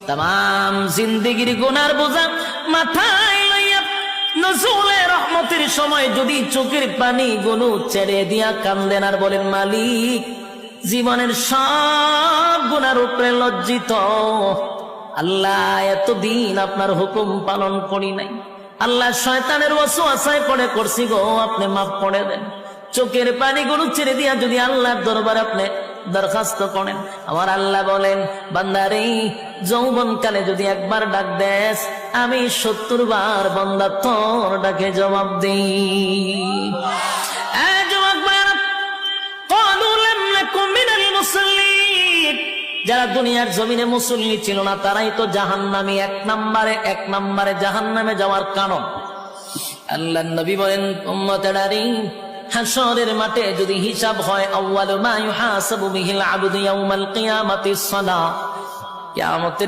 তাম জিন্দেগির গুনার বোঝা মাথায় লইয়া নজরুলে রহমতের সময় যদি চোখের পানি গুলো ছেড়ে দিয়া কান্দেন আর বলেন, মালিক জীবনের সব গুনার উপরে লজ্জিত আল্লাহ, এতদিন আপনার হুকুম পালন করি নাই আল্লাহ, শয়তানের ওয়াসওয়াসায় পড়ে করছি গো, আপনি মাফ করে দেন। চোখের পানি গুলো ছেড়ে দিয়া যদি আল্লাহর দরবারে আপনি দরখাস্ত করেন, আমার আল্লাহ বলেন, বান্দারে যৌবন কালে যদি একবার ডাক দেস, আমি 70 বার বান্দা তোর ডাকে জবাব দিই। যারা দুনিয়ার জমিনে মুসল্লি ছিল না তারাই তো জাহান্নামী, এক নম্বরে জাহান্নামে যাওয়ার কারণ। আল্লাহর নবী বলেন, উম্মতেরারে হাশরের মাঠে যদি হিসাব হয়, আউয়ালু মা ইউহাসাবু বিহিল আবদু ইয়াউমাল কিয়ামাতিস সালাহ, কিয়ামতের